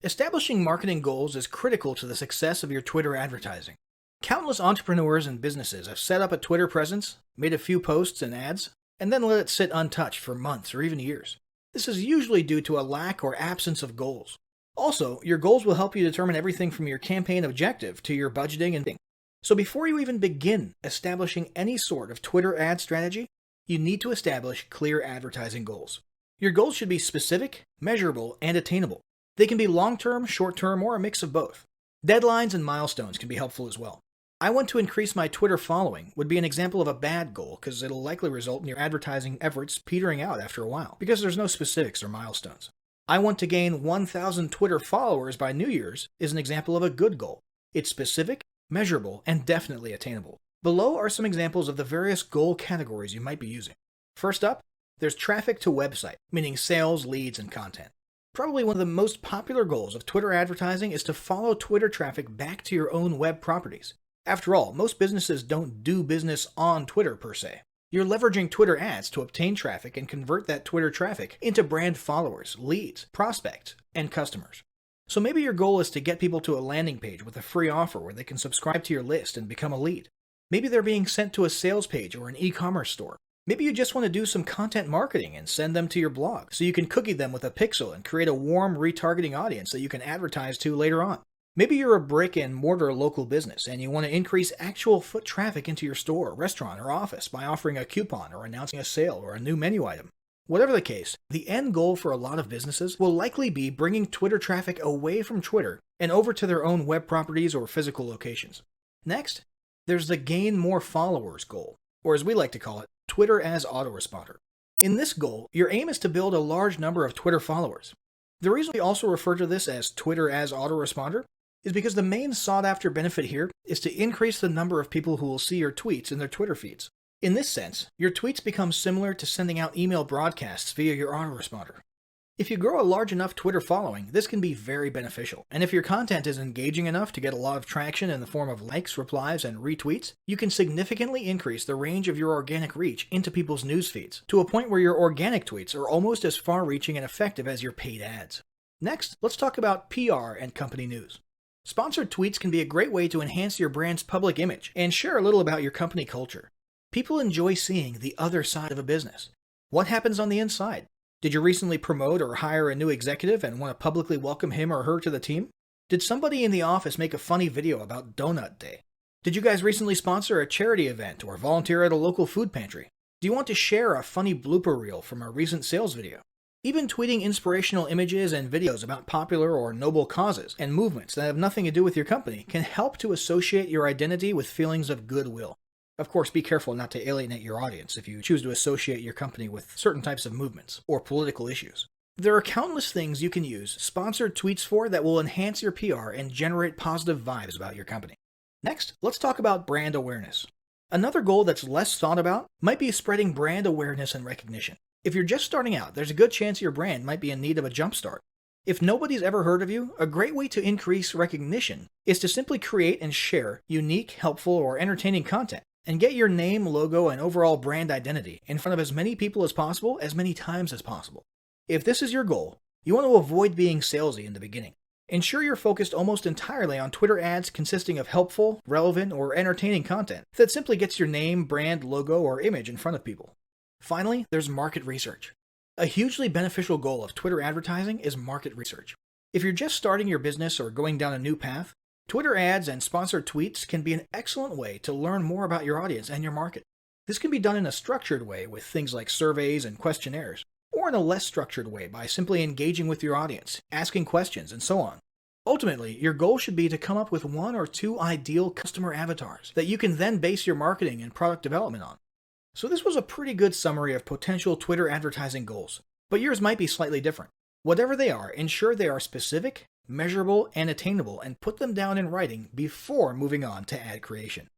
Establishing marketing goals is critical to the success of your Twitter advertising. Countless entrepreneurs and businesses have set up a Twitter presence, made a few posts and ads, and then let it sit untouched for months or even years. This is usually due to a lack or absence of goals. Also, your goals will help you determine everything from your campaign objective to your budgeting and thinking. So before you even begin establishing any sort of Twitter ad strategy, you need to establish clear advertising goals. Your goals should be specific, measurable, and attainable. They can be long-term, short-term, or a mix of both. Deadlines and milestones can be helpful as well. I want to increase my Twitter following would be an example of a bad goal because it'll likely result in your advertising efforts petering out after a while because there's no specifics or milestones. I want to gain 1,000 Twitter followers by New Year's is an example of a good goal. It's specific, measurable, and definitely attainable. Below are some examples of the various goal categories you might be using. First up, there's traffic to website, meaning sales, leads, and content. Probably one of the most popular goals of Twitter advertising is to follow Twitter traffic back to your own web properties. After all, most businesses don't do business on Twitter per se. You're leveraging Twitter ads to obtain traffic and convert that Twitter traffic into brand followers, leads, prospects, and customers. So maybe your goal is to get people to a landing page with a free offer where they can subscribe to your list and become a lead. Maybe they're being sent to a sales page or an e-commerce store. Maybe you just want to do some content marketing and send them to your blog so you can cookie them with a pixel and create a warm retargeting audience that you can advertise to later on. Maybe you're a brick-and-mortar local business and you want to increase actual foot traffic into your store, restaurant, or office by offering a coupon or announcing a sale or a new menu item. Whatever the case, the end goal for a lot of businesses will likely be bringing Twitter traffic away from Twitter and over to their own web properties or physical locations. Next, there's the gain more followers goal, or as we like to call it, Twitter as autoresponder. In this goal, your aim is to build a large number of Twitter followers. The reason we also refer to this as Twitter as autoresponder is because the main sought-after benefit here is to increase the number of people who will see your tweets in their Twitter feeds. In this sense, your tweets become similar to sending out email broadcasts via your autoresponder. If you grow a large enough Twitter following, this can be very beneficial, and if your content is engaging enough to get a lot of traction in the form of likes, replies, and retweets, you can significantly increase the range of your organic reach into people's news feeds, to a point where your organic tweets are almost as far-reaching and effective as your paid ads. Next, let's talk about PR and company news. Sponsored tweets can be a great way to enhance your brand's public image and share a little about your company culture. People enjoy seeing the other side of a business. What happens on the inside? Did you recently promote or hire a new executive and want to publicly welcome him or her to the team? Did somebody in the office make a funny video about Donut Day? Did you guys recently sponsor a charity event or volunteer at a local food pantry? Do you want to share a funny blooper reel from a recent sales video? Even tweeting inspirational images and videos about popular or noble causes and movements that have nothing to do with your company can help to associate your identity with feelings of goodwill. Of course, be careful not to alienate your audience if you choose to associate your company with certain types of movements or political issues. There are countless things you can use sponsored tweets for that will enhance your PR and generate positive vibes about your company. Next, let's talk about brand awareness. Another goal that's less thought about might be spreading brand awareness and recognition. If you're just starting out, there's a good chance your brand might be in need of a jumpstart. If nobody's ever heard of you, a great way to increase recognition is to simply create and share unique, helpful, or entertaining content, and get your name, logo, and overall brand identity in front of as many people as possible, as many times as possible. If this is your goal, you want to avoid being salesy in the beginning. Ensure you're focused almost entirely on Twitter ads consisting of helpful, relevant, or entertaining content that simply gets your name, brand, logo, or image in front of people. Finally, there's market research. A hugely beneficial goal of Twitter advertising is market research. If you're just starting your business or going down a new path, Twitter ads and sponsored tweets can be an excellent way to learn more about your audience and your market. This can be done in a structured way with things like surveys and questionnaires, or in a less structured way by simply engaging with your audience, asking questions, and so on. Ultimately, your goal should be to come up with one or two ideal customer avatars that you can then base your marketing and product development on. So this was a pretty good summary of potential Twitter advertising goals, but yours might be slightly different. Whatever they are, ensure they are specific, measurable, and attainable, and put them down in writing before moving on to ad creation.